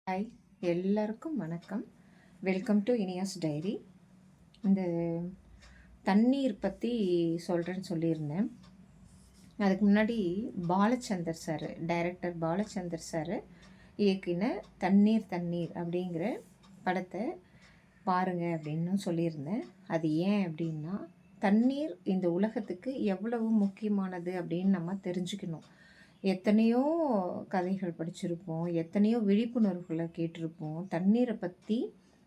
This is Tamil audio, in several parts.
ஹாய், எல்லாருக்கும் வணக்கம். Welcome to Iniya's diary. இந்த தண்ணீர் பற்றி சொல்கிறேன்னு சொல்லியிருந்தேன். அதுக்கு முன்னாடி Balachander sir, director Balachander sir இயக்கின தண்ணீர் தண்ணீர் அப்படிங்கிற படத்தை பாருங்க அப்படின்னு சொல்லியிருந்தேன். அது ஏன் அப்படின்னா, தண்ணீர் இந்த உலகத்துக்கு எவ்வளவு முக்கியமானது அப்படின்னு நம்ம தெரிஞ்சுக்கணும். எத்தனையோ கதைகள் படிச்சிருப்போம், எத்தனையோ விழிப்புணர்வுகளை கேட்டிருப்போம். தண்ணீரை பற்றி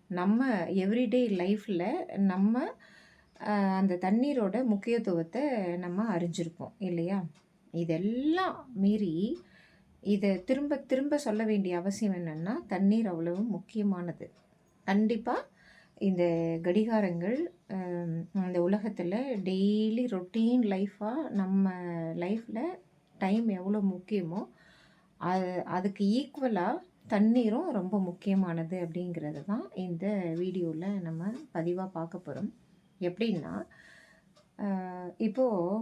நம்ம எவ்ரிடே லைஃப்பில் நம்ம அந்த தண்ணீரோட முக்கியத்துவத்தை நம்ம அறிஞ்சிருப்போம் இல்லையா? இதெல்லாம் மீறி இதை திரும்ப திரும்ப சொல்ல வேண்டிய அவசியம் என்னென்னா, தண்ணீர் அவ்வளவு முக்கியமானது. கண்டிப்பாக இந்த கடிகாரங்கள் இந்த உலகத்தில் டெய்லி ரொட்டீன் லைஃப்பாக நம்ம லைஃப்பில் டைம் எவ்வளோ முக்கியமோ அதுக்கு ஈக்குவலாக தண்ணீரும் ரொம்ப முக்கியமானது அப்படிங்கிறது தான் இந்த வீடியோவில் நம்ம பதிவாக பார்க்க போகிறோம். எப்படின்னா, இப்போது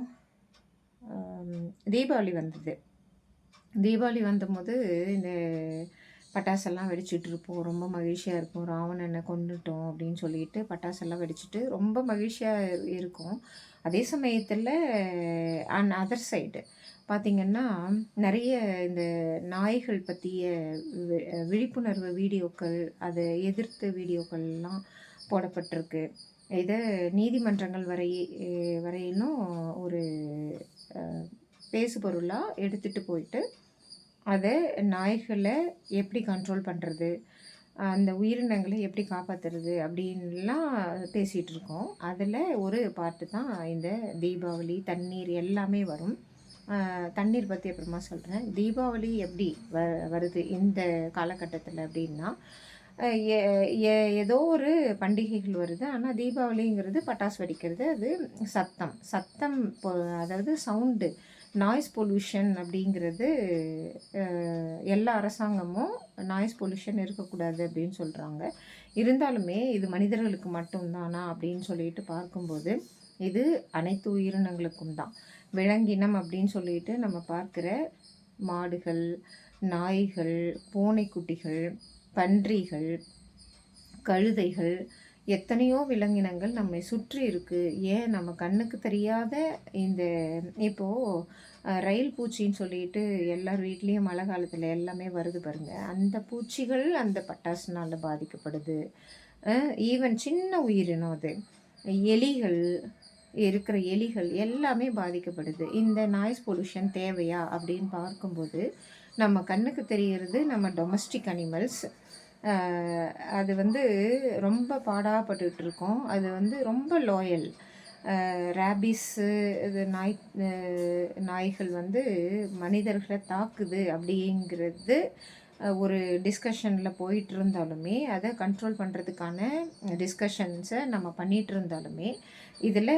தீபாவளி வந்தது. தீபாவளி வந்தபோது இந்த பட்டாசெல்லாம் வெடிச்சிட்டு இருப்போம், ரொம்ப மகிழ்ச்சியாக இருக்கும். ராவணனை கொண்டுட்டோம் அப்படின்னு சொல்லிட்டு பட்டாசெல்லாம் வெடிச்சிட்டு ரொம்ப மகிழ்ச்சியாக இருக்கும். அதே சமயத்தில் அதர் சைடு பார்த்திங்கன்னா, நிறைய இந்த நாய்கள் பற்றிய விழிப்புணர்வு வீடியோக்கள், அதை எதிர்த்து வீடியோக்கள்லாம் போடப்பட்டிருக்கு. இதை நீதிமன்றங்கள் வரையிலும் ஒரு பேசுபொருளாக எடுத்துகிட்டு போயிட்டு அதை நாய்களை எப்படி கண்ட்ரோல் பண்ணுறது, அந்த உயிரினங்களை எப்படி காப்பாற்றுறது அப்படின்லாம் பேசிகிட்டு இருக்கோம். அதில் ஒரு பாட்டு தான் இந்த தீபாவளி, தண்ணீர் எல்லாமே வரும். தண்ணீர் பற்றி அப்புறமா சொல்கிறேன். தீபாவளி எப்படி வருது இந்த காலகட்டத்தில் அப்படின்னா, ஏதோ ஒரு பண்டிகைகள் வருது. ஆனால் தீபாவளிங்கிறது பட்டாசு வெடிக்கிறது, அது சத்தம் அதாவது சவுண்டு, நாய்ஸ் பொல்யூஷன் அப்படிங்கிறது எல்லா அரசாங்கமும் நாய்ஸ் பொல்யூஷன் இருக்கக்கூடாது அப்படின்னு சொல்கிறாங்க. இருந்தாலுமே இது மனிதர்களுக்கு மட்டும்தானா அப்படின்னு சொல்லிட்டு பார்க்கும்போது இது அனைத்து உயிரினங்களுக்கும் தான். விலங்கினம் அப்படின்னு சொல்லிட்டு நம்ம பார்க்குற மாடுகள், நாய்கள், பூனைக்குட்டிகள், பன்றிகள், கழுதைகள், எத்தனையோ விலங்கினங்கள் நம்மை சுற்றி இருக்குது. ஏன் நம்ம கண்ணுக்கு தெரியாத இந்த இப்போது ரயில் பூச்சின்னு சொல்லிட்டு எல்லார் வீட்லேயும் மழை காலத்தில் எல்லாமே வருது பாருங்கள். அந்த பூச்சிகள் அந்த பட்டாசுனால் பாதிக்கப்படுது. ஈவன் சின்ன உயிரினம் அது, எலிகள் இருக்கிற எலிகள் எல்லாமே பாதிக்கப்படுது. இந்த நாய்ஸ் பொல்யூஷன் தேவையா அப்படின்னு பார்க்கும்போது நம்ம கண்ணுக்கு தெரிகிறது நம்ம டொமஸ்டிக் அனிமல்ஸ். அது ரொம்ப பாடாப்பட்டுக்கிட்டு இருக்கோம். அது ரொம்ப லோயல். ரேபிஸு இது நாய்கள் மனிதர்களை தாக்குது அப்படிங்கிறது ஒரு டிஸ்கஷனில் போயிட்டு இருந்தாலுமே, அதை கண்ட்ரோல் பண்ணுறதுக்கான டிஸ்கஷன்ஸை நம்ம பண்ணிகிட்டு இருந்தாலுமே, இதில்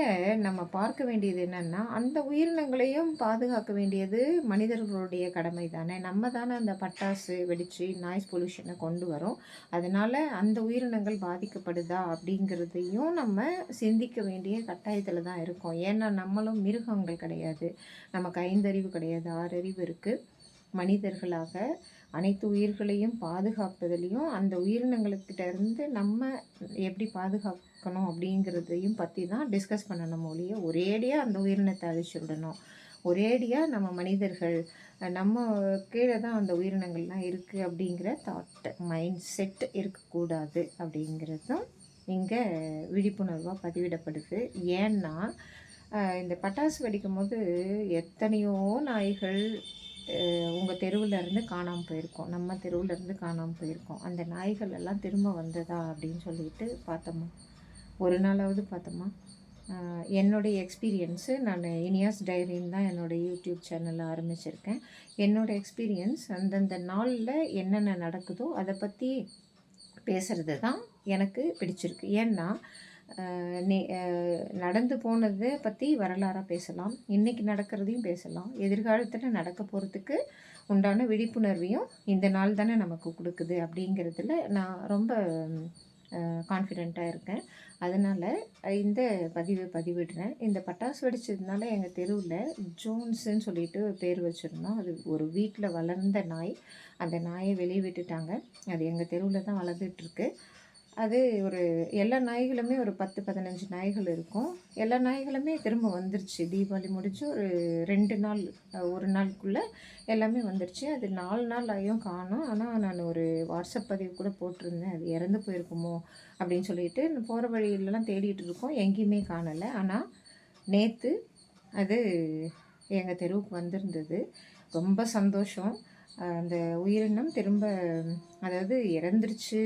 நம்ம பார்க்க வேண்டியது என்னென்னா, அந்த உயிரினங்களையும் பாதுகாக்க வேண்டியது மனிதர்களுடைய கடமை தானே. நம்ம தானே அந்த பட்டாசு வெடித்து நாய்ஸ் பொல்யூஷனை கொண்டு வரோம். அதனால் அந்த உயிரினங்கள் பாதிக்கப்படுதா அப்படிங்கிறதையும் நம்ம சிந்திக்க வேண்டிய கட்டாயத்தில் தான் இருக்கோம். ஏன்னா நம்மளும் மிருகங்கள் கிடையாது, நமக்கு 5 அறிவு கிடையாது, 6 அறிவு இருக்குது. மனிதர்களாக அனைத்து உயிர்களையும் பாதுகாப்பதிலையும் அந்த உயிரினங்களுக்கிட்ட இருந்து நம்ம எப்படி பாதுகாக்கணும் அப்படிங்கிறதையும் பற்றி தான் டிஸ்கஸ் பண்ணணும் ஒழிய, ஒரேடியாக அந்த உயிரினத்தை அழிச்சு விடணும், ஒரேடியாக நம்ம மனிதர்கள் நம்ம கீழே தான் அந்த உயிரினங்கள்லாம் இருக்குது அப்படிங்கிற மைண்ட் செட் இருக்கக்கூடாது அப்படிங்கிறதும் இங்கே விழிப்புணர்வாக பதிவிடப்படுது. ஏன்னா இந்த பட்டாசு வெடிக்கும் போது எத்தனையோ நாய்கள் உங்கள் தெருவிலேருந்து காணாமல் போயிருக்கோம், நம்ம தெருவிலேருந்து காணாமல் போயிருக்கோம். அந்த நாய்கள் எல்லாம் திரும்ப வந்ததா அப்படின்னு சொல்லிட்டு பார்த்தோமா, ஒரு நாளாவது பார்த்தோமா? என்னுடைய எக்ஸ்பீரியன்ஸு, நான் இனியாஸ் டைரின்னு தான் என்னோடய யூடியூப் சேனலில் ஆரம்பிச்சிருக்கேன். என்னோடய எக்ஸ்பீரியன்ஸ் அந்தந்த நாளில் என்னென்ன நடக்குதோ அதை பற்றி பேசுகிறது தான் எனக்கு பிடிச்சிருக்கு. ஏன்னா நடந்து போனதை பற்றி வரலாறாக பேசலாம், இன்றைக்கி நடக்கிறதையும் பேசலாம், எதிர்காலத்தில் நடக்க போகிறதுக்கு உண்டான விழிப்புணர்வையும் இந்த நாள் தானே நமக்கு கொடுக்குது அப்படிங்கிறதுல நான் ரொம்ப கான்ஃபிடெண்ட்டாக இருக்கேன். அதனால் இந்த பதிவிடுறேன். இந்த பட்டாசு வெடிச்சதுனால எங்கள் தெருவில் ஜோன்ஸுன்னு சொல்லிட்டு பேர் வச்சுருந்தோம். அது ஒரு வீட்டில் வளர்ந்த நாய். அந்த நாயை வெளியே விட்டுட்டாங்க. அது எங்கள் தெருவில் தான் வளர்ந்துட்டுருக்கு. அது ஒரு எல்லா நாய்களுமே ஒரு 10, 15 நாய்கள் இருக்கும். எல்லா நாய்களுமே திரும்ப வந்துருச்சு. தீபாவளி முடிஞ்சு ஒரு 2 நாள், 1 நாளுக்குள்ளே எல்லாமே வந்துருச்சு. அது 4 நாள் ஆகியும் காணோம். ஆனால் நான் ஒரு வாட்ஸ்அப் பதிவு கூட போட்டிருந்தேன். அது இறந்து போயிருக்குமோ அப்படின்னு சொல்லிட்டு போகிற வழியிலலாம் தேடிட்டு இருக்கோம். எங்கேயுமே காணலை. ஆனால் நேற்று அது எங்கள் தெருவுக்கு வந்திருந்தது. ரொம்ப சந்தோஷம். அந்த உயிரினம் திரும்ப, அதாவது இறந்துருச்சு,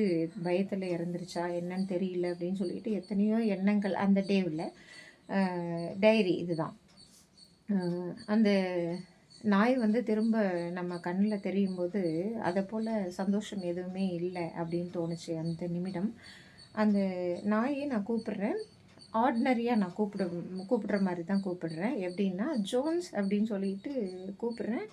பயத்தில் இறந்துருச்சா என்னன்னு தெரியல அப்படின்னு சொல்லிட்டு எத்தனையோ எண்ணங்கள் அந்த டேவில். டைரி இதுதான். அந்த நாய் வந்து திரும்ப நம்ம கண்ணில் தெரியும் போது அதை போல் சந்தோஷம் எதுவுமே இல்லை அப்படின்னு தோணுச்சு அந்த நிமிடம். அந்த நாயை நான் கூப்பிட்றேன். ஆர்டினரியாக நான் கூப்பிடுற மாதிரி தான் கூப்பிடுறேன். எப்படின்னா ஜோன்ஸ் அப்படின்னு சொல்லிட்டு கூப்பிட்றேன்.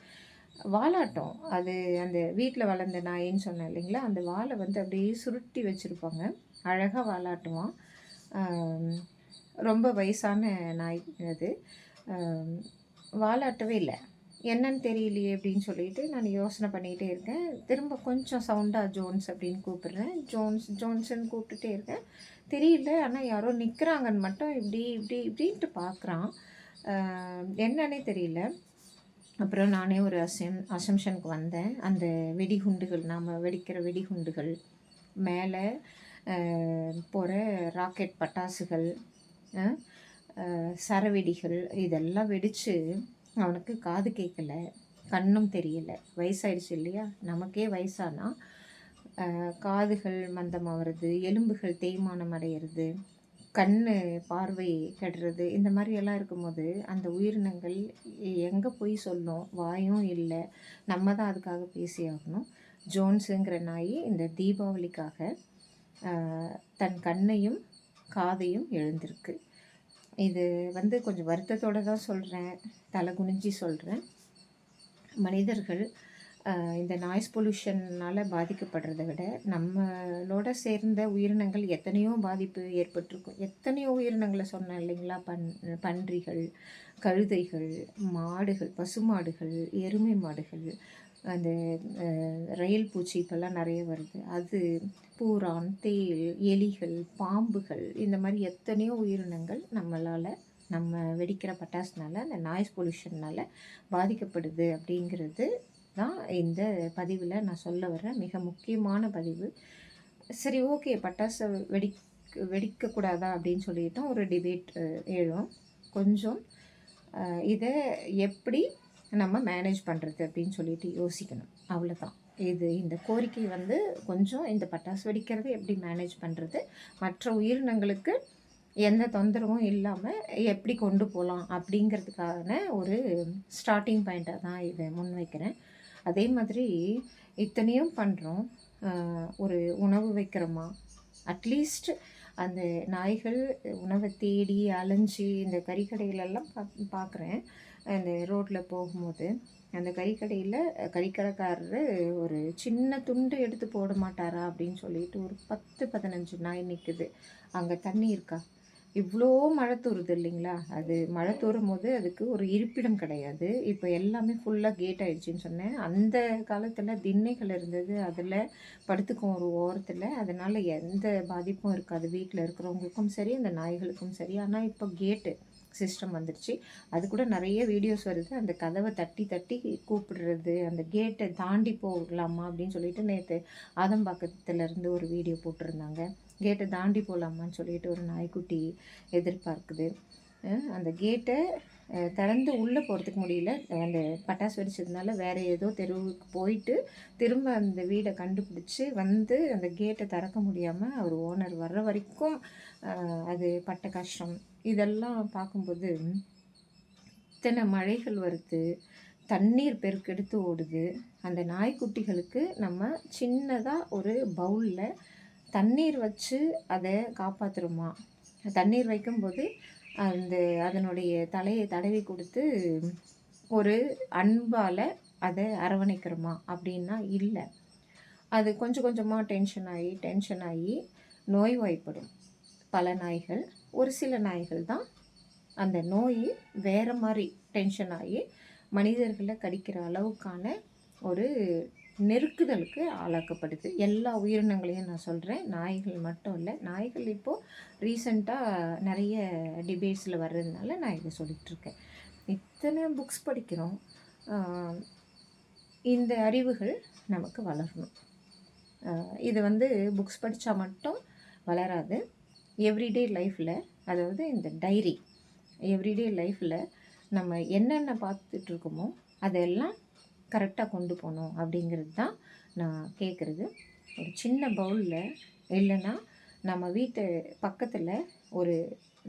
வாலாட்டம். அது அந்த வீட்டில் வளர்ந்த நாயின்னு சொன்னேன் இல்லைங்களா, அந்த வாலை வந்து அப்படியே சுருட்டி வச்சுருப்பாங்க. அழகாக வாலாட்டுவான். ரொம்ப வயசான நாய் அது. வாலாட்டவே இல்லை. என்னன்னு தெரியலையே அப்படின்னு சொல்லிட்டு நான் யோசனை பண்ணிக்கிட்டே இருக்கேன். திரும்ப கொஞ்சம் சவுண்டாக ஜோன்ஸ் அப்படின்னு கூப்பிட்றேன். ஜோன்ஸுன்னு கூப்பிட்டுட்டே இருக்கேன். தெரியல. ஆனால் யாரோ நிற்கிறாங்கன்னு மட்டும் இப்படின்ட்டு பார்க்குறான். என்னன்னே தெரியல. அப்புறம் நானே ஒரு அசம்ஷனுக்கு வந்தேன். அந்த வெடிகுண்டுகள், நாம் வெடிக்கிற வெடிகுண்டுகள், மேலே போகிற ராக்கெட் பட்டாசுகள், சரவெடிகள், இதெல்லாம் வெடித்து அவனுக்கு காது கேட்கல, கண்ணும் தெரியலை. வயசாயிடுச்சு இல்லையா, நமக்கே வயசானா காதுகள் மந்தமாகிறது, எலும்புகள் தேய்மானம் அடையிறது, கண் பார்வை கெடுறது, இந்த மாதிரி எல்லாம் இருக்கும்போது அந்த உயிரினங்கள் எங்கே போய் சொல்லும்? வாயும் இல்லை. நம்ம தான் அதுக்காக பேசி ஆகணும். ஜோன்ஸுங்கிற நாய் இந்த தீபாவளிக்காக தன் கண்ணையும் காதையும் எழுந்திருக்கு. இது வந்து கொஞ்சம் வருத்தத்தோடு தான் சொல்கிறேன், தலை குனிஞ்சி சொல்கிறேன். மனிதர்கள் இந்த நாய்ஸ் பொல்யூஷன்னால் பாதிக்கப்படுறதை விட நம்மளோட சேர்ந்த உயிரினங்கள் எத்தனையோ பாதிப்பு ஏற்பட்டிருக்கும். எத்தனையோ உயிரினங்களை சொன்னேன் இல்லைங்களா, பன்றிகள், கழுதைகள், மாடுகள், பசுமாடுகள், எருமை மாடுகள், அந்த ரயில் பூச்சி இப்போல்லாம் நிறைய வருது, அது, பூரான், தேள், எலிகள், பாம்புகள், இந்த மாதிரி எத்தனையோ உயிரினங்கள் நம்ம வெடிக்கிற பட்டாசுனால, அந்த நாய்ஸ் பொல்யூஷன்னால் பாதிக்கப்படுது. அப்படிங்கிறது தான் இந்த பதிவில் நான் சொல்ல வர மிக முக்கியமான பதிவு. சரி, ஓகே, பட்டாசை வெடிக்கக்கூடாதா அப்படின்னு சொல்லிட்டோம். ஒரு டிபேட் எழும். கொஞ்சம் இதை எப்படி நம்ம மேனேஜ் பண்ணுறது அப்படின்னு சொல்லிட்டு யோசிக்கணும். அவ்வளோதான். இந்த கோரிக்கை வந்து கொஞ்சம் இந்த பட்டாசு வெடிக்கிறத எப்படி மேனேஜ் பண்ணுறது, மற்ற உயிரினங்களுக்கு எந்த தொந்தரவும் இல்லாமல் எப்படி கொண்டு போகலாம் அப்படிங்கிறதுக்கான ஒரு ஸ்டார்டிங் பாயிண்ட்டாக தான் இதை முன்வைக்கிறேன். அதே மாதிரி இத்தனையும் பண்ணுறோம். ஒரு உணவு வைக்கிறோமா, அட்லீஸ்ட் அந்த நாய்கள் உணவை தேடி அலைஞ்சி இந்த கறிக்கடையிலெல்லாம் பார்க்குறேன். அந்த ரோட்டில் போகும்போது அந்த கறிக்கடைக்காரரு ஒரு சின்ன துண்டு எடுத்து போட மாட்டாரா அப்படின்னு சொல்லிட்டு ஒரு 10, 15 நாய் நிற்குது. அங்கே தண்ணி இருக்கா? இவ்வளோ மழை தூருது இல்லைங்களா, அது மழை தூரும் போது அதுக்கு ஒரு இருப்பிடம் கிடையாது. இப்போ எல்லாமே ஃபுல்லாக கேட் ஆகிடுச்சின்னு சொன்னேன். அந்த காலத்தில் திண்ணைகள் இருந்தது, அதில் படுத்துக்கும் ஒரு ஓரத்தில். அதனால் எந்த பாதிப்பும் இருக்காது வீட்டில் இருக்கிறவங்களுக்கும் சரி, அந்த நாய்களுக்கும் சரி. ஆனால் இப்போ கேட்டு சிஸ்டம் வந்துடுச்சு. அது கூட நிறைய வீடியோஸ் வருது. அந்த கதவை தட்டி தட்டி கூப்பிடுறது, அந்த கேட்டை தாண்டி போகலாமா அப்படின்னு சொல்லிட்டு நேற்று ஆதம்பாக்கத்துலேருந்து ஒரு வீடியோ போட்டிருந்தாங்க. கேட்டை தாண்டி போகலாமான்னு சொல்லிட்டு ஒரு நாய்க்குட்டி எதிர்பார்க்குது. அந்த கேட்டை திறந்து உள்ளே போகிறதுக்கு முடியல. அந்த பட்டாசு வெடிச்சதுனால வேறு ஏதோ தெருவுக்கு போயிட்டு திரும்ப அந்த வீடை கண்டுபிடிச்சி வந்து அந்த கேட்டை திறக்க முடியாமல் அவர் ஓனர் வர்ற வரைக்கும் அது பட்ட கஷ்டம். இதெல்லாம் பார்க்கும்போது இத்தனை மழைகள் வருது, தண்ணீர் பெருக்கெடுத்து ஓடுது. அந்த நாய்க்குட்டிகளுக்கு நம்ம சின்னதாக ஒரு பவுலில் தண்ணீர் வச்சு அதை காப்பாற்றுறோமா? தண்ணீர் வைக்கும்போது அதனுடைய தலையை தடவி கொடுத்து ஒரு அன்பால் அதை அரவணைக்கிறோமா அப்படின்னா இல்லை. அது கொஞ்சம் கொஞ்சமாக டென்ஷன் ஆகி நோய்வாய்ப்படும். பல நாய்கள், ஒரு சில நாய்கள் தான் அந்த நோய் வேறு மாதிரி டென்ஷன் ஆகி மனிதர்களை கடிக்கிற அளவுக்கான ஒரு நெருக்குதலுக்கு ஆளாக்கப்படுது. எல்லா உயிரினங்களையும் நான் சொல்கிறேன், நாய்கள் மட்டும் இல்லை. நாய்கள் இப்போது ரீசண்டாக நிறைய டிபேட்ஸில் வர்றதுனால நான் இதை சொல்லிகிட்ருக்கேன். இத்தனை புக்ஸ் படிக்கிறோம், இந்த அறிவுகள் நமக்கு வளரணும். இது புக்ஸ் படித்தா மட்டும் வளராது. எவ்ரிடே லைஃப்பில், அதாவது இந்த டைரி எவ்ரிடே லைஃப்பில் நம்ம என்னென்ன பார்த்துட்ருக்கோமோ அதெல்லாம் கரெக்டாக கொண்டு போகணும் அப்படிங்கிறது தான் நான் கேட்குறது. ஒரு சின்ன பவுலில், இல்லைன்னா நம்ம வீட்டு பக்கத்தில்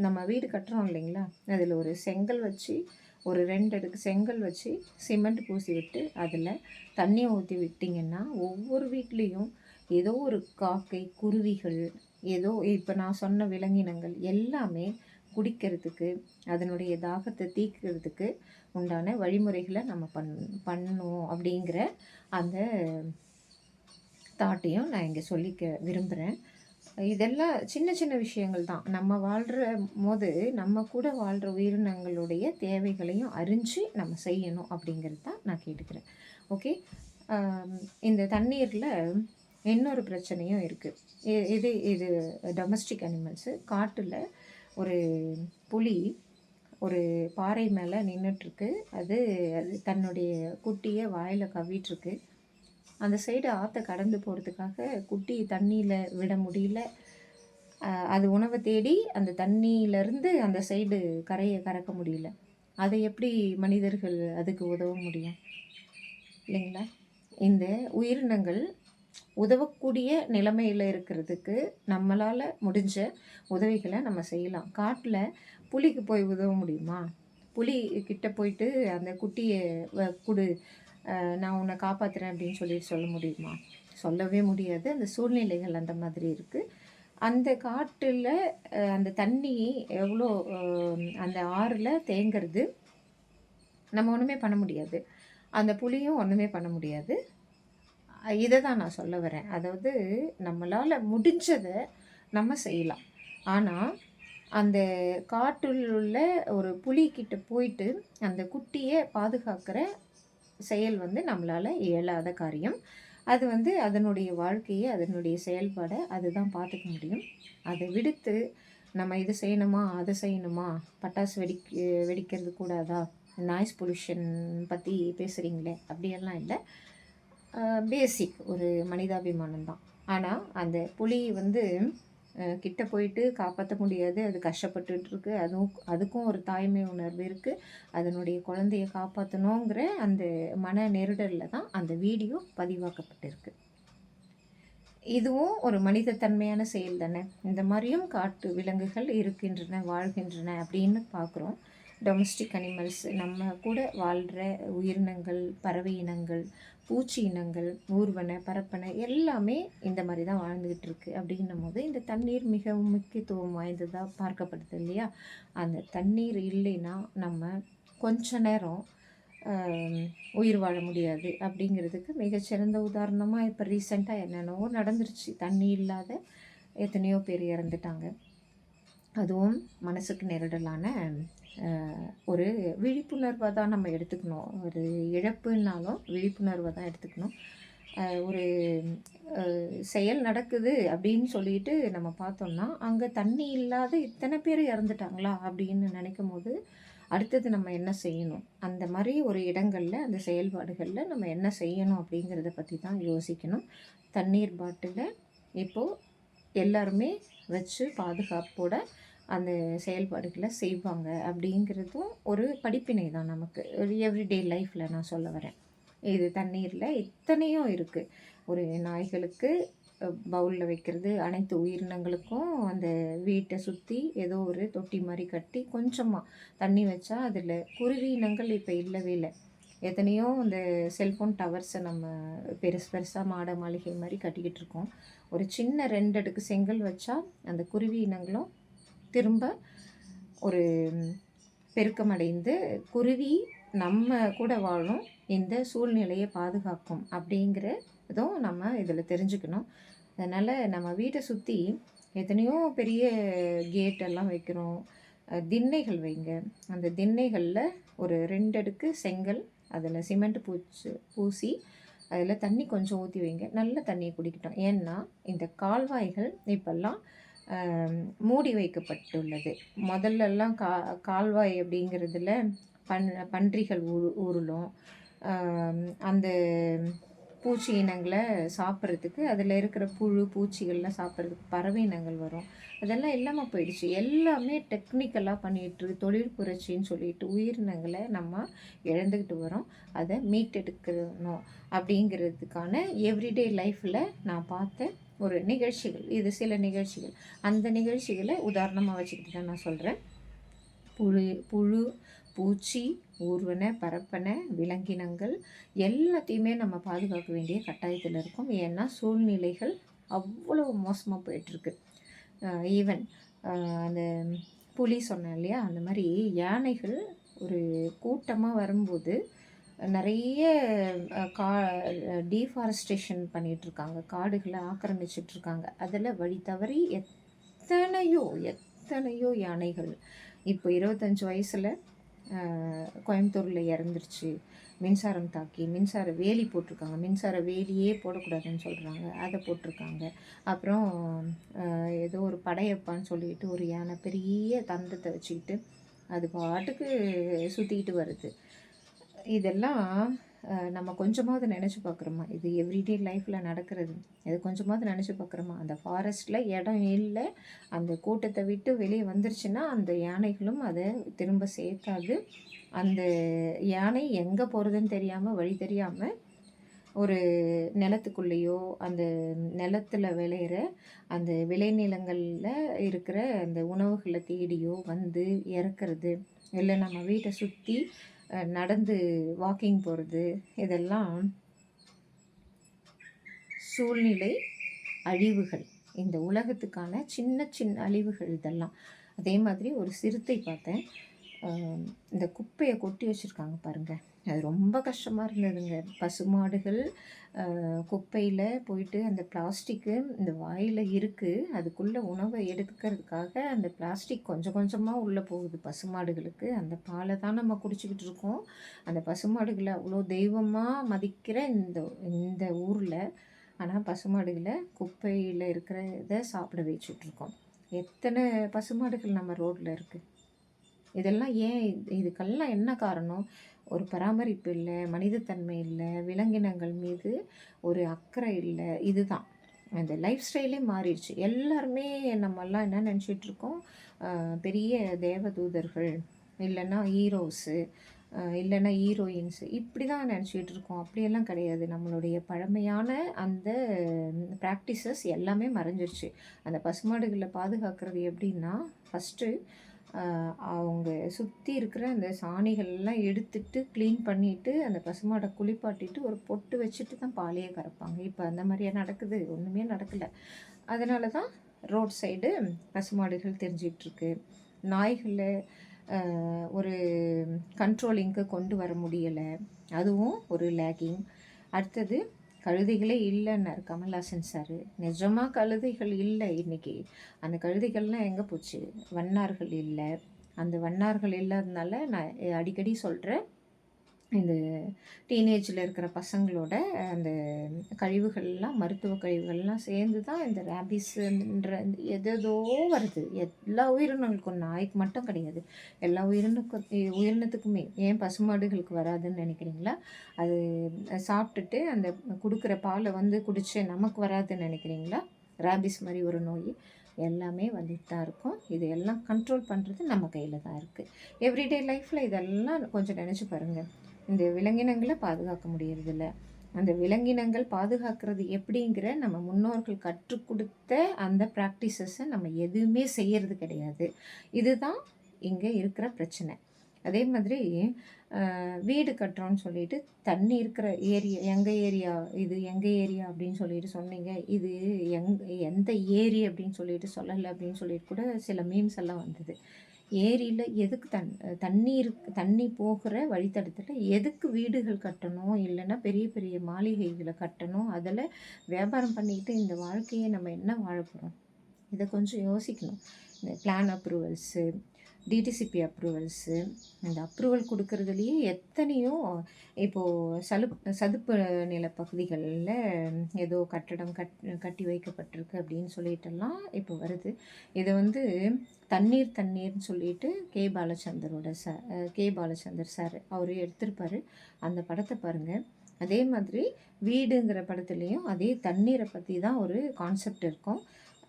நம்ம வீடு கட்டுறோம் இல்லைங்களா, அதில் ஒரு செங்கல் வச்சு, ஒரு 2 அடுக்கு செங்கல் வச்சு சிமெண்ட் பூசி விட்டு அதில் தண்ணியை ஊற்றி விட்டிங்கன்னா ஒவ்வொரு வீட்லேயும் ஏதோ ஒரு காக்கை, குருவிகள், ஏதோ இப்போ நான் சொன்ன விலங்கினங்கள் எல்லாமே குடிக்கிறதுக்கு, அதனுடைய தாகத்தை தீர்க்கிறதுக்கு உண்டான வழிமுறைகளை நம்ம பண்ணணும் அப்படிங்கிற அந்த தாட்டையும் நான் இங்கே சொல்லிக்க விரும்புகிறேன். இதெல்லாம் சின்ன சின்ன விஷயங்கள் தான். நம்ம வாழ்கிற போது நம்ம கூட வாழ்கிற உயிரினங்களுடைய தேவைகளையும் அறிஞ்சு நம்ம செய்யணும் அப்படிங்கிறது தான் நான் கேட்டுக்கிறேன். ஓகே. இந்த தண்ணீரில் இன்னொரு பிரச்சனையும் இருக்குது. இது டொமஸ்டிக் அனிமல்ஸு. காட்டில் ஒரு புலி ஒரு பாறை மேலே நின்றுட்டுருக்கு. அது தன்னுடைய குட்டியை வாயில் கவ்விட்டுருக்கு. அந்த சைடு ஆற்றை கடந்து போகிறதுக்காக குட்டி தண்ணியில் விட முடியல. அது உணவை தேடி அந்த தண்ணியிலேருந்து அந்த சைடு கரையை கறக்க முடியல. அதை எப்படி மனிதர்கள் அதுக்கு உதவ முடியும் இல்லைங்களா? இந்த உயிரினங்கள் உதவக்கூடிய நிலைமையில் இருக்கிறதுக்கு நம்மளால் முடிஞ்ச உதவிகளை நம்ம செய்யலாம். காட்டில் புலிக்கு போய் உதவ முடியுமா? புலி கிட்ட போயிட்டு அந்த குட்டியை கொடு, நான் உன்னை காப்பாற்றுறேன் அப்படின்னு சொல்ல முடியுமா? சொல்லவே முடியாது. அந்த சூழ்நிலைகள் அந்த மாதிரி இருக்குது. அந்த காட்டில் அந்த தண்ணி எவ்வளோ அந்த ஆறில் தேங்கிறது, நம்ம ஒன்றுமே பண்ண முடியாது. அந்த புலியும் ஒன்றுமே பண்ண முடியாது. இதை தான் நான் சொல்ல வரேன். அதாவது நம்மளால் முடிஞ்சதை நம்ம செய்யலாம். ஆனால் அந்த காட்டில் உள்ள ஒரு புலிக்கிட்ட போயிட்டு அந்த குட்டியை பாதுகாக்கிற செயல் நம்மளால் இயலாத காரியம். அது அதனுடைய வாழ்க்கையை, அதனுடைய செயல்பாடை அதுதான் பார்த்துக்க முடியும். அதை விடுத்து நம்ம இது செய்யணுமா, அதை செய்யணுமா, பட்டாசு வெடிக்கிறது கூடாதா, நாய்ஸ் பொல்யூஷன் பற்றி பேசுகிறீங்களே, அப்படியெல்லாம் இல்லை. பேசிக் ஒரு மனிதாபிமானம் தான். ஆனால் அந்த புலி கிட்ட போயிட்டு காப்பாற்ற முடியாது. அது கஷ்டப்பட்டுருக்கு. அதுக்கும் ஒரு தாய்மை உணர்வு இருக்குது. அதனுடைய குழந்தைய காப்பாற்றணுங்கிற அந்த மன நெருடலில் தான் அந்த வீடியோ பதிவாக்கப்பட்டிருக்கு. இதுவும் ஒரு மனிதத்தன்மையான செயல் தானே. இந்த மாதிரியும் காட்டு விலங்குகள் இருக்கின்றன, வாழ்கின்றன அப்படின்னு பார்க்குறோம். டொமஸ்டிக் அனிமல்ஸ், நம்ம கூட வாழ்கிற உயிரினங்கள், பறவை இனங்கள், பூச்சி இனங்கள், ஊர்வன, பரப்பன எல்லாமே இந்த மாதிரி தான் வாழ்ந்துக்கிட்டு இருக்குது. அப்படின்னும் போது இந்த தண்ணீர் மிகவும் முக்கியத்துவம் வாய்ந்ததாக பார்க்கப்படுது இல்லையா? அந்த தண்ணீர் இல்லைன்னா நம்ம கொஞ்ச நேரம் உயிர் வாழ முடியாது. அப்படிங்கிறதுக்கு மிகச்சிறந்த உதாரணமாக இப்போ ரீசெண்டாக என்னென்னவோ நடந்துருச்சு. தண்ணி இல்லாத எத்தனையோ பேர் இறந்துட்டாங்க. அதுவும் மனசுக்கு நெருடலான ஒரு விழிப்புணர்வாக தான் நம்ம எடுத்துக்கணும். ஒரு இழப்புன்னாலும் விழிப்புணர்வை தான் எடுத்துக்கணும். ஒரு செயல் நடக்குது அப்படின்னு சொல்லிட்டு நம்ம பார்த்தோம்னா, அங்கே தண்ணி இல்லாத இத்தனை பேர் இறந்துட்டாங்களா அப்படின்னு நினைக்கும் போது அடுத்தது நம்ம என்ன செய்யணும், அந்த மாதிரி ஒரு இடங்களில், அந்த செயல்பாடுகளில் நம்ம என்ன செய்யணும் அப்படிங்கிறத பற்றி தான் யோசிக்கணும். தண்ணீர் பாட்டிலை இப்போது எல்லாருமே வச்சு பாதுகாப்போட அந்த செயல்பாடுகளை செய்வாங்க. அப்படிங்கிறதும் ஒரு படிப்பினை தான் நமக்கு. ஒரு எவ்ரிடே லைஃப்பில் நான் சொல்ல வரேன். இது தண்ணீரில் இத்தனையும் இருக்குது. ஒரு நாய்களுக்கு பவுலில் வைக்கிறது, அனைத்து உயிரினங்களுக்கும் அந்த வீட்டை சுற்றி ஏதோ ஒரு தொட்டி மாதிரி கட்டி கொஞ்சமாக தண்ணி வச்சா அதில் குருவி இனங்கள் இப்போ இல்லவே இல்லை. எத்தனையோ இந்த செல்ஃபோன் டவர்ஸை நம்ம பெருசாக மாட மாளிகை மாதிரி கட்டிக்கிட்டு இருக்கோம். ஒரு சின்ன 2 அடுக்கு செங்கல் வச்சா அந்த குருவி இனங்களும் திரும்ப ஒரு பெருக்கமடைந்து குருவி நம்ம கூட வாழும், இந்த சூழ்நிலையை பாதுகாக்கும் அப்படிங்கிற இதுவும் நம்ம இதில் தெரிஞ்சுக்கணும். அதனால் நம்ம வீட்டை சுற்றி எத்தனையோ பெரிய கேட்டெல்லாம் வைக்கிறோம். திண்ணைகள் வைங்க. அந்த திண்ணைகளில் ஒரு 2 அடுக்கு செங்கல், அதில் சிமெண்ட் பூசி அதில் தண்ணி கொஞ்சம் ஊற்றி வைங்க. நல்ல தண்ணியை குடிக்கட்டும். ஏன்னா இந்த கால்வாய்கள் இப்போல்லாம் மூடி வைக்கப்பட்டுள்ளது. முதல்லலாம் கால்வாய் அப்படிங்கிறதுல பன்றிகள் உருளும். அந்த பூச்சி இனங்களை சாப்பிட்றதுக்கு, அதில் இருக்கிற புழு பூச்சிகள்லாம் சாப்பிட்றதுக்கு பறவை இனங்கள் வரும். அதெல்லாம் இல்லாமல் போயிடுச்சு. எல்லாமே டெக்னிக்கலாக பண்ணிகிட்டு தொழில் புரட்சின்னு சொல்லிட்டு உயிரினங்களை நம்ம இழந்துக்கிட்டு வரோம். அதை மீட்டெடுக்கணும் அப்படிங்கிறதுக்கான எவ்ரிடே லைஃப்பில் நான் பார்த்த ஒரு நிகழ்ச்சிகள், இது சில நிகழ்ச்சிகள். அந்த நிகழ்ச்சிகளை உதாரணமாக வச்சுக்கிட்டு தான் நான் சொல்கிறேன். புழு பூச்சி, ஊர்வன, பரப்பன, விலங்கினங்கள் எல்லாத்தையுமே நம்ம பாதுகாக்க வேண்டிய கட்டாயத்தில் இருக்கும். ஏன்னா சூழ்நிலைகள் அவ்வளோ மோசமாக போயிட்டுருக்கு. ஈவன் அந்த புலி சொன்னேன் இல்லையா, அந்த மாதிரி யானைகள் ஒரு கூட்டமாக வரும்போது நிறைய டீஃபாரஸ்டேஷன் பண்ணிகிட்ருக்காங்க, காடுகளை ஆக்கிரமிச்சிட்ருக்காங்க. அதில் வழி தவறி எத்தனையோ யானைகள் இப்போ 25 வயசில் கோயம்புத்தூரில் இறந்துருச்சு. மின்சாரம் தாக்கி மின்சார வேலி போட்டிருக்காங்க. மின்சார வேலியே போடக்கூடாதுன்னு சொல்கிறாங்க, அதை போட்டிருக்காங்க. அப்புறம் ஏதோ ஒரு படையப்பான்னு சொல்லிட்டு ஒரு யானை பெரிய தந்தத்தை வச்சுக்கிட்டு அது பாட்டுக்கு சுற்றிக்கிட்டு வருது. இதெல்லாம் நம்ம கொஞ்சமாவது நினச்சி பார்க்குறோமா? இது எவ்ரிடே லைஃப்பில் நடக்கிறது. இது கொஞ்சமாவது நினச்சி பார்க்குறோமா? அந்த ஃபாரஸ்ட்டில் இடம் இல்லை, அந்த கூட்டத்தை விட்டு வெளியே வந்துருச்சுன்னா அந்த யானைகளும் அதை திரும்ப சேர்த்தாது. அந்த யானை எங்கே போகிறதுன்னு தெரியாமல், வழி தெரியாமல் ஒரு நிலத்துக்குள்ளேயோ அந்த நிலத்தில் விளையிற அந்த விளைநிலங்களில் இருக்கிற அந்த உணவுகளை தேடியோ வந்து இறக்குறது, இல்லை நம்ம வீட்டை சுற்றி நடந்து வாக்கிங் போகிறது, இதெல்லாம் சூழ்நிலை அழிவுகள். இந்த உலகத்துக்கான சின்ன சின்ன அழிவுகள் இதெல்லாம். அதே மாதிரி ஒரு சிறுத்தை பார்த்தேன். இந்த குப்பையை கொட்டி வச்சுருக்காங்க பாருங்கள், அது ரொம்ப கஷ்டமாக இருந்ததுங்க. பசுமாடுகள் குப்பையில் போயிட்டு அந்த பிளாஸ்டிக்கு இந்த வாயில் இருக்குது, அதுக்குள்ளே உணவை எடுக்கிறதுக்காக அந்த பிளாஸ்டிக் கொஞ்சம் கொஞ்சமாக உள்ளே போகுது பசுமாடுகளுக்கு. அந்த பாலை தான் நம்ம குடிச்சிக்கிட்டு இருக்கோம். அந்த பசுமாடுகளை அவ்வளோ தெய்வமாக மதிக்கிற இந்த ஊரில், ஆனால் பசுமாடுகளை குப்பையில் இருக்கிற இதை சாப்பிட வச்சுட்ருக்கோம். எத்தனை பசுமாடுகள் நம்ம ரோட்டில் இருக்குது. இதெல்லாம் ஏன்? இதுக்கெல்லாம் என்ன காரணம்? ஒரு பராமரிப்பு இல்லை, மனிதத்தன்மை இல்லை, விலங்கினங்கள் மீது ஒரு அக்கறை இல்லை. இதுதான் அந்த லைஃப் ஸ்டைலே மாறிடுச்சு. எல்லாருமே நம்மெல்லாம் என்ன நினச்சிட்ருக்கோம், பெரிய தேவதூதர்கள், இல்லைன்னா ஹீரோஸு, இல்லைன்னா ஹீரோயின்ஸு, இப்படி தான் நினச்சிக்கிட்டு இருக்கோம். அப்படியெல்லாம் கிடையாது. நம்மளுடைய பழமையான அந்த ப்ராக்டிசஸ் எல்லாமே மறைஞ்சிருச்சு. அந்த பசுமாடுகளை பாதுகாக்கிறது எப்படின்னா, ஃபஸ்ட்டு அவங்க சுற்றி இருக்கிற அந்த சாணிகள்லாம் எடுத்துட்டு க்ளீன் பண்ணிவிட்டு அந்த பசுமாடை குளிப்பாட்டிட்டு ஒரு பொட்டு வச்சுட்டு தான் பாலையே கறப்பாங்க. இப்போ அந்த மாதிரியா நடக்குது? ஒன்றுமே நடக்கலை. அதனால தான் ரோட் சைடு பசுமாடுகள் தெரிஞ்சிகிட்ருக்கு. நாய்களை ஒரு கண்ட்ரோலிங்க்கு கொண்டு வர முடியலை, அதுவும் ஒரு லேகிங். அடுத்தது கழுதைகளே இல்லைன்னாரு கமல்ஹாசன் சார். நிஜமாக கழுதைகள் இல்லை இன்றைக்கி. அந்த கழுதைகள்லாம் எங்கே போச்சு? வண்ணார்கள் இல்லை. அந்த வண்ணார்கள் இல்லாததுனால நான் அடிக்கடி சொல்கிறேன், இந்த டீனேஜில் இருக்கிற பசங்களோட அந்த கழிவுகள்லாம், மருத்துவ கழிவுகள்லாம் சேர்ந்து தான் இந்த ரேபிஸ்ன்ற எதோ வருது. எல்லா உயிரினங்களுக்கும், நாய்க்கு மட்டும் கிடையாது, எல்லா உயிரினத்துக்குமே. ஏன் பசுமாடுகளுக்கு வராதுன்னு நினைக்கிறீங்களா? அது சாப்பிட்டுட்டு அந்த கொடுக்குற பாலை வந்து குடித்து நமக்கு வராதுன்னு நினைக்கிறீங்களா? ரேபிஸ் மாதிரி ஒரு நோய் எல்லாமே வந்துட்டு தான் இருக்கும். இது எல்லாம் கண்ட்ரோல் பண்ணுறது நம்ம கையில் தான் இருக்குது. எவ்ரிடே லைஃப்பில் இதெல்லாம் கொஞ்சம் நினச்சி பாருங்கள். இந்த விலங்கினங்களை பாதுகாக்க முடியறதில்ல. அந்த விலங்கினங்கள் பாதுகாக்கிறது எப்படிங்கிற நம்ம முன்னோர்கள் கற்றுக் கொடுத்த அந்த ப்ராக்டிசஸை நம்ம எதுவுமே செய்கிறது கிடையாது. இதுதான் இங்கே இருக்கிற பிரச்சனை. அதே மாதிரி வீடு கட்டுறோன்னு சொல்லிட்டு தண்ணி இருக்கிற ஏரியா, எங்கள் ஏரியா, இது எங்கள் ஏரியா அப்படின்னு சொல்லிட்டு சொன்னீங்க. இது எந்த ஏரி அப்படின்னு சொல்லிட்டு சொல்லலை அப்படின்னு சொல்லிட்டு கூட சில மீம்ஸ் எல்லாம் வந்தது. ஏரியில் எதுக்கு தண்ணி போகிற வழித்தடத்தில் எதுக்கு வீடுகள் கட்டணும்? இல்லைன்னா பெரிய பெரிய மாளிகைகளை கட்டணும்? அதில் வியாபாரம் பண்ணிக்கிட்டு இந்த வாழ்க்கையை நம்ம என்ன வாழ போகிறோம்? இதை கொஞ்சம் யோசிக்கணும். இந்த பிளான் அப்ரூவல்ஸு, டிடிசிபி அப்ரூவல்ஸு, இந்த அப்ரூவல் கொடுக்கறதுலேயே எத்தனையோ இப்போது சதுப்பு நில பகுதிகளில் ஏதோ கட்டடம் கட்டி வைக்கப்பட்டிருக்கு அப்படின்னு சொல்லிட்டெல்லாம் இப்போ வருது. இதை வந்து தண்ணீர்னு சொல்லிட்டு கே பாலச்சந்தர் சார் அவர் எடுத்திருப்பார். அந்த படத்தை பாருங்கள். அதே மாதிரி வீடுங்கிற படத்துலேயும் அதே தண்ணீரை பற்றி தான் ஒரு கான்செப்ட் இருக்கும்.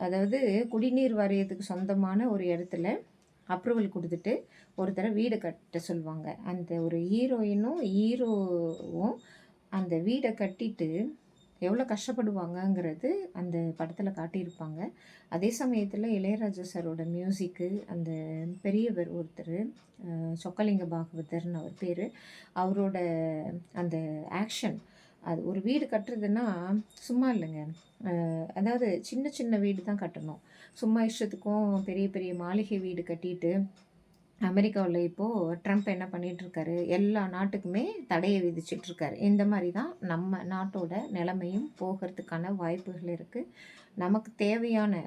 அதாவது குடிநீர் வாரியத்துக்கு சொந்தமான ஒரு இடத்துல அப்ரூவல் கொடுத்துட்டு ஒரு தடவை வீடு கட்ட சொல்லுவாங்க. அந்த ஒரு ஹீரோவும் அந்த வீடை கட்டிட்டு எவ்வளோ கஷ்டப்படுவாங்கங்கிறது அந்த படத்தில் காட்டியிருப்பாங்க. அதே சமயத்தில் இளையராஜா சாரோட மியூசிக்கு, அந்த பெரியவர் ஒருத்தர் சொக்கலிங்க பாகவதர்னு அவர் பேர், அவரோட அந்த ஆக்ஷன், அது ஒரு வீடு கட்டுறதுன்னா சும்மா இல்லைங்க. அதாவது சின்ன சின்ன வீடு தான் கட்டணும். சும்மா இஷ்டத்துக்கும் பெரிய பெரிய மாளிகை வீடு கட்டிட்டு அமெரிக்காவில் இப்போது ட்ரம்ப் என்ன பண்ணிகிட்ருக்காரு, எல்லா நாட்டுக்குமே தடையை விதிச்சிட்ருக்காரு. இந்த மாதிரி தான் நம்ம நாட்டோட நிலைமையும் போகிறதுக்கான வாய்ப்புகள் இருக்குது. நமக்கு தேவையான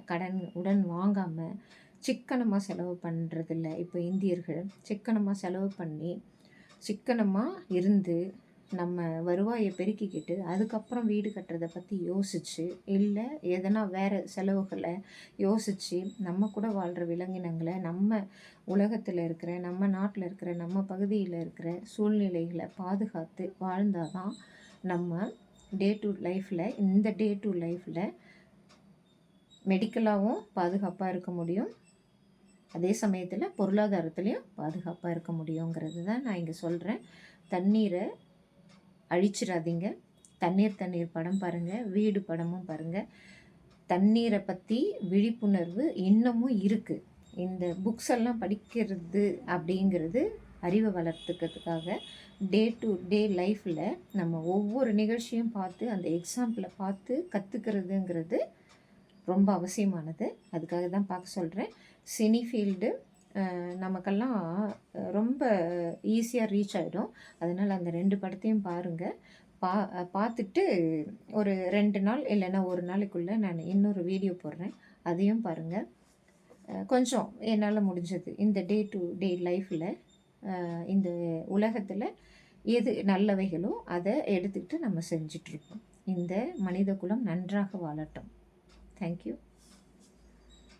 உடன் வாங்காமல் சிக்கனமாக செலவு பண்ணுறதில்ல. இப்போ இந்தியர்கள் சிக்கனமாக செலவு பண்ணி சிக்கனமாக இருந்து நம்ம வருவாயை பெருக்கிக்கிட்டு அதுக்கப்புறம் வீடு கட்டுறதை பற்றி யோசித்து, இல்லை எதனா வேறு செலவுகளை யோசித்து நம்ம கூட வாழ்கிற விலங்கினங்களை, நம்ம உலகத்தில் இருக்கிற, நம்ம நாட்டில் இருக்கிற, நம்ம பகுதியில் இருக்கிற சூழ்நிலைகளை பாதுகாத்து வாழ்ந்தால் தான் நம்ம டே டு லைஃப்பில் மெடிக்கலாகவும் பாதுகாப்பாக இருக்க முடியும். அதே சமயத்தில் பொருளாதாரத்துலேயும் பாதுகாப்பாக இருக்க முடியுங்கிறது தான் நான் இங்கே சொல்கிறேன். தண்ணீரை அழிச்சிடாதீங்க. தண்ணீர் படம் பாருங்கள், வீடு படமும் பாருங்கள். தண்ணீரை பற்றி விழிப்புணர்வு இன்னமும் இருக்குது. இந்த புக்ஸ் எல்லாம் படிக்கிறது அப்படிங்கிறது அறிவை வளர்த்துக்கிறதுக்காக டே டு டே லைஃப்பில் நம்ம ஒவ்வொரு நிகழ்ச்சியும் பார்த்து அந்த எக்ஸாம்பிளை பார்த்து கற்றுக்கிறதுங்கிறது ரொம்ப அவசியமானது. அதுக்காக தான் பார்க்க சொல்கிறேன். சினி ஃபீல்டு நமக்கெல்லாம் ரொம்ப ஈஸியாக ரீச் ஆகிடும். அதனால் அந்த 2 படத்தையும் பாருங்கள். பார்த்துட்டு ஒரு 2 நாள் இல்லைன்னா 1 நாளைக்குள்ளே நான் இன்னொரு வீடியோ போடுறேன், அதையும் பாருங்கள். கொஞ்சம் என்னால் முடிஞ்சது இந்த டே டு டே லைஃப்பில் இந்த உலகத்தில் எது நல்லவைகளோ அதை எடுத்துக்கிட்டு நம்ம செஞ்சிட்ருக்கோம். இந்த மனித குலம் நன்றாக வாழட்டும். தேங்க்யூ.